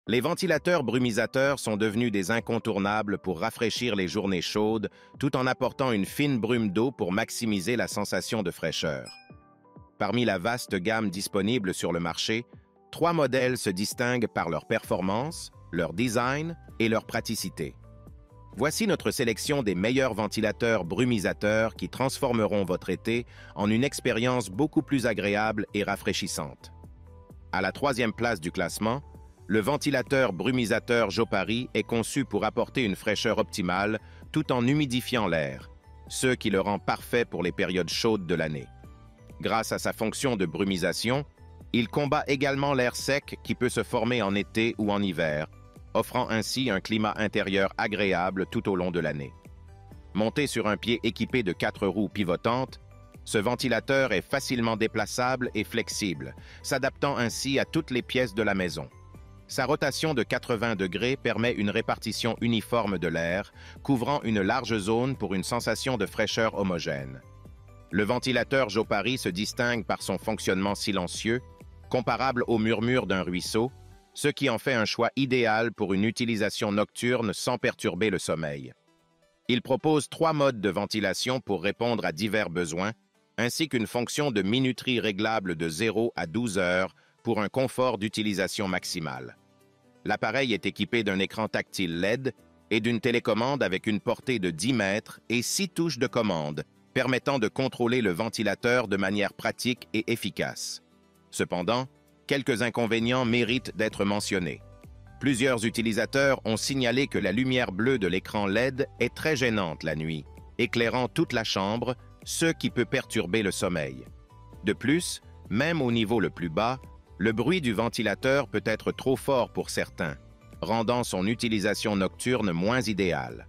Les ventilateurs brumisateurs sont devenus des incontournables pour rafraîchir les journées chaudes tout en apportant une fine brume d'eau pour maximiser la sensation de fraîcheur. Parmi la vaste gamme disponible sur le marché, 3 modèles se distinguent par leur performance, leur design et leur praticité. Voici notre sélection des meilleurs ventilateurs brumisateurs qui transformeront votre été en une expérience beaucoup plus agréable et rafraîchissante. À la 3e place du classement, le ventilateur brumisateur Jopari est conçu pour apporter une fraîcheur optimale tout en humidifiant l'air, ce qui le rend parfait pour les périodes chaudes de l'année. Grâce à sa fonction de brumisation, il combat également l'air sec qui peut se former en été ou en hiver, offrant ainsi un climat intérieur agréable tout au long de l'année. Monté sur un pied équipé de 4 roues pivotantes, ce ventilateur est facilement déplaçable et flexible, s'adaptant ainsi à toutes les pièces de la maison. Sa rotation de 80 degrés permet une répartition uniforme de l'air, couvrant une large zone pour une sensation de fraîcheur homogène. Le ventilateur Jopari se distingue par son fonctionnement silencieux, comparable au murmure d'un ruisseau, ce qui en fait un choix idéal pour une utilisation nocturne sans perturber le sommeil. Il propose 3 modes de ventilation pour répondre à divers besoins, ainsi qu'une fonction de minuterie réglable de 0 à 12 heures pour un confort d'utilisation maximale. L'appareil est équipé d'un écran tactile LED et d'une télécommande avec une portée de 10 mètres et 6 touches de commande, permettant de contrôler le ventilateur de manière pratique et efficace. Cependant, quelques inconvénients méritent d'être mentionnés. Plusieurs utilisateurs ont signalé que la lumière bleue de l'écran LED est très gênante la nuit, éclairant toute la chambre, ce qui peut perturber le sommeil. De plus, même au niveau le plus bas, le bruit du ventilateur peut être trop fort pour certains, rendant son utilisation nocturne moins idéale.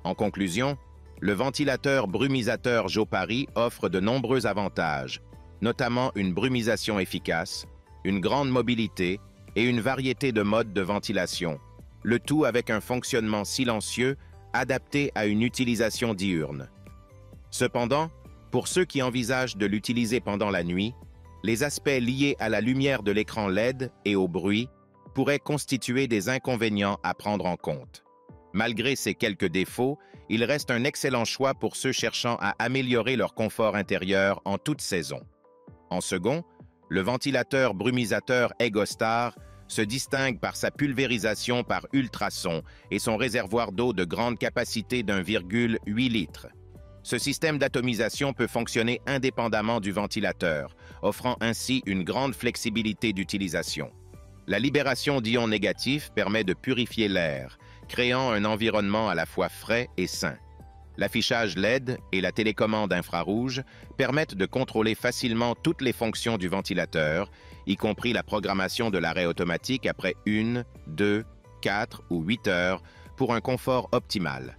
En conclusion, le ventilateur brumisateur Jopari offre de nombreux avantages, notamment une brumisation efficace, une grande mobilité et une variété de modes de ventilation, le tout avec un fonctionnement silencieux adapté à une utilisation diurne. Cependant, pour ceux qui envisagent de l'utiliser pendant la nuit, les aspects liés à la lumière de l'écran LED et au bruit pourraient constituer des inconvénients à prendre en compte. Malgré ces quelques défauts, il reste un excellent choix pour ceux cherchant à améliorer leur confort intérieur en toute saison. En second, le ventilateur brumisateur EgoStar se distingue par sa pulvérisation par ultrasons et son réservoir d'eau de grande capacité d'1,8 litre. Ce système d'atomisation peut fonctionner indépendamment du ventilateur, offrant ainsi une grande flexibilité d'utilisation. La libération d'ions négatifs permet de purifier l'air, créant un environnement à la fois frais et sain. L'affichage LED et la télécommande infrarouge permettent de contrôler facilement toutes les fonctions du ventilateur, y compris la programmation de l'arrêt automatique après 1, 2, 4 ou 8 heures pour un confort optimal.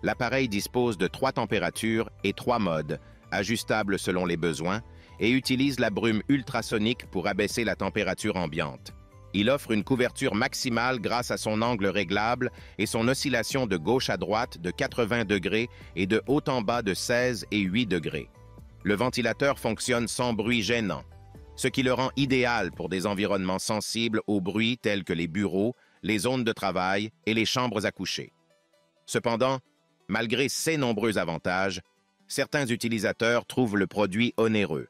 L'appareil dispose de 3 températures et 3 modes, ajustables selon les besoins, et utilise la brume ultrasonique pour abaisser la température ambiante. Il offre une couverture maximale grâce à son angle réglable et son oscillation de gauche à droite de 80 degrés et de haut en bas de 16 et 8 degrés. Le ventilateur fonctionne sans bruit gênant, ce qui le rend idéal pour des environnements sensibles au bruit tels que les bureaux, les zones de travail et les chambres à coucher. Cependant, malgré ces nombreux avantages, certains utilisateurs trouvent le produit onéreux.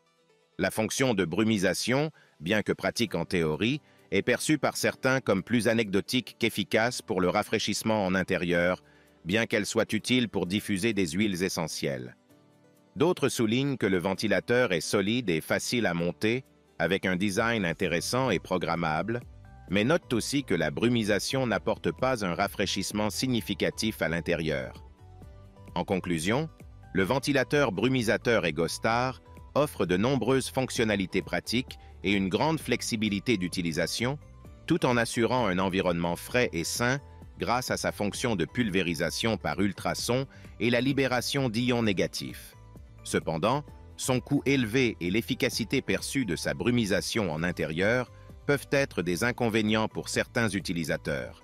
La fonction de brumisation, bien que pratique en théorie, est perçue par certains comme plus anecdotique qu'efficace pour le rafraîchissement en intérieur, bien qu'elle soit utile pour diffuser des huiles essentielles. D'autres soulignent que le ventilateur est solide et facile à monter, avec un design intéressant et programmable, mais notent aussi que la brumisation n'apporte pas un rafraîchissement significatif à l'intérieur. En conclusion, le ventilateur brumisateur EgoStar offre de nombreuses fonctionnalités pratiques et une grande flexibilité d'utilisation, tout en assurant un environnement frais et sain grâce à sa fonction de pulvérisation par ultrasons et la libération d'ions négatifs. Cependant, son coût élevé et l'efficacité perçue de sa brumisation en intérieur peuvent être des inconvénients pour certains utilisateurs.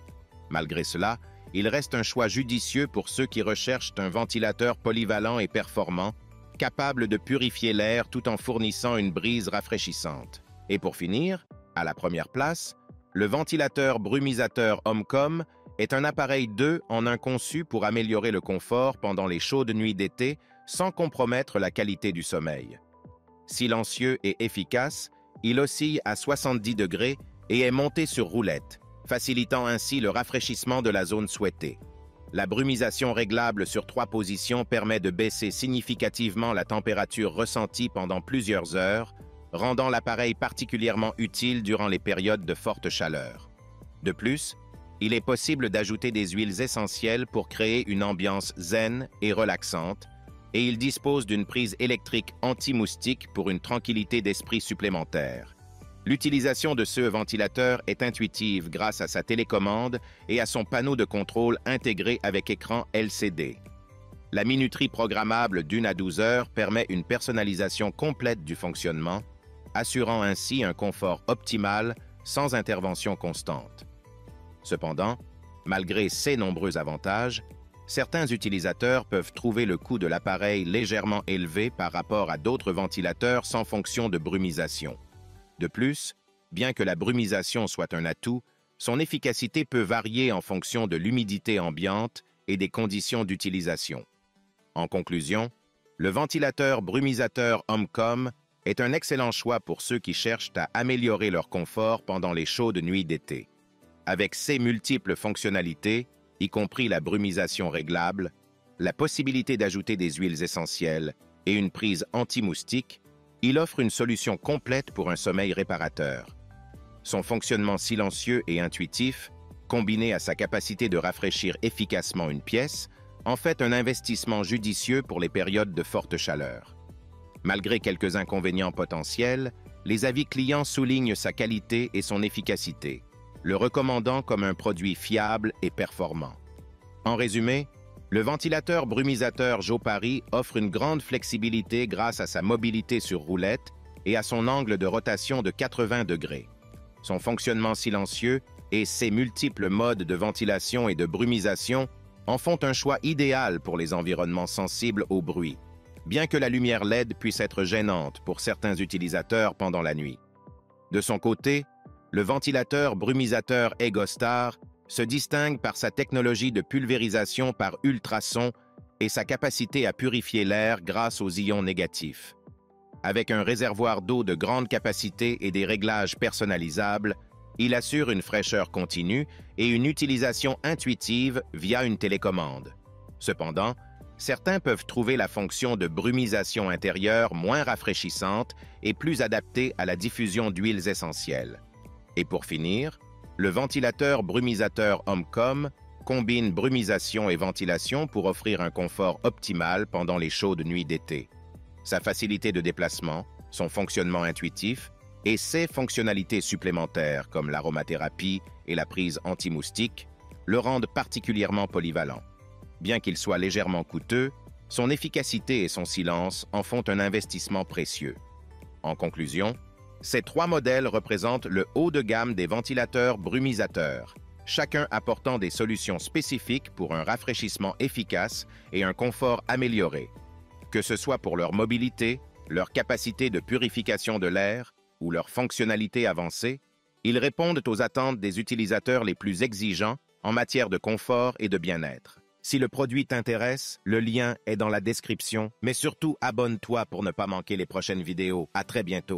Malgré cela, il reste un choix judicieux pour ceux qui recherchent un ventilateur polyvalent et performant, capable de purifier l'air tout en fournissant une brise rafraîchissante. Et pour finir, à la première place, Le ventilateur brumisateur Omcom est un appareil 2 en un conçu pour améliorer le confort pendant les chaudes nuits d'été sans compromettre la qualité du sommeil. Silencieux et efficace, il oscille à 70 degrés et est monté sur roulette, facilitant ainsi le rafraîchissement de la zone souhaitée. La brumisation réglable sur 3 positions permet de baisser significativement la température ressentie pendant plusieurs heures, rendant l'appareil particulièrement utile durant les périodes de forte chaleur. De plus, il est possible d'ajouter des huiles essentielles pour créer une ambiance zen et relaxante, et il dispose d'une prise électrique anti-moustique pour une tranquillité d'esprit supplémentaire. L'utilisation de ce ventilateur est intuitive grâce à sa télécommande et à son panneau de contrôle intégré avec écran LCD. La minuterie programmable d'1 à 12 heures permet une personnalisation complète du fonctionnement, assurant ainsi un confort optimal sans intervention constante. Cependant, malgré ces nombreux avantages, certains utilisateurs peuvent trouver le coût de l'appareil légèrement élevé par rapport à d'autres ventilateurs sans fonction de brumisation. De plus, bien que la brumisation soit un atout, son efficacité peut varier en fonction de l'humidité ambiante et des conditions d'utilisation. En conclusion, le ventilateur brumisateur Omcom est un excellent choix pour ceux qui cherchent à améliorer leur confort pendant les chaudes nuits d'été. Avec ses multiples fonctionnalités, y compris la brumisation réglable, la possibilité d'ajouter des huiles essentielles et une prise anti-moustique, il offre une solution complète pour un sommeil réparateur. Son fonctionnement silencieux et intuitif, combiné à sa capacité de rafraîchir efficacement une pièce, en fait un investissement judicieux pour les périodes de forte chaleur. Malgré quelques inconvénients potentiels, les avis clients soulignent sa qualité et son efficacité, le recommandant comme un produit fiable et performant. En résumé, le ventilateur brumisateur Jopari offre une grande flexibilité grâce à sa mobilité sur roulette et à son angle de rotation de 80 degrés. Son fonctionnement silencieux et ses multiples modes de ventilation et de brumisation en font un choix idéal pour les environnements sensibles au bruit, bien que la lumière LED puisse être gênante pour certains utilisateurs pendant la nuit. De son côté, le ventilateur brumisateur Egostar se distingue par sa technologie de pulvérisation par ultrasons et sa capacité à purifier l'air grâce aux ions négatifs. Avec un réservoir d'eau de grande capacité et des réglages personnalisables, il assure une fraîcheur continue et une utilisation intuitive via une télécommande. Cependant, certains peuvent trouver la fonction de brumisation intérieure moins rafraîchissante et plus adaptée à la diffusion d'huiles essentielles. Et pour finir, le ventilateur brumisateur Omcom combine brumisation et ventilation pour offrir un confort optimal pendant les chaudes nuits d'été. Sa facilité de déplacement, son fonctionnement intuitif et ses fonctionnalités supplémentaires comme l'aromathérapie et la prise anti-moustique le rendent particulièrement polyvalent. Bien qu'il soit légèrement coûteux, son efficacité et son silence en font un investissement précieux. En conclusion, ces 3 modèles représentent le haut de gamme des ventilateurs brumisateurs, chacun apportant des solutions spécifiques pour un rafraîchissement efficace et un confort amélioré. Que ce soit pour leur mobilité, leur capacité de purification de l'air ou leur fonctionnalité avancée, ils répondent aux attentes des utilisateurs les plus exigeants en matière de confort et de bien-être. Si le produit t'intéresse, le lien est dans la description, mais surtout abonne-toi pour ne pas manquer les prochaines vidéos. À très bientôt.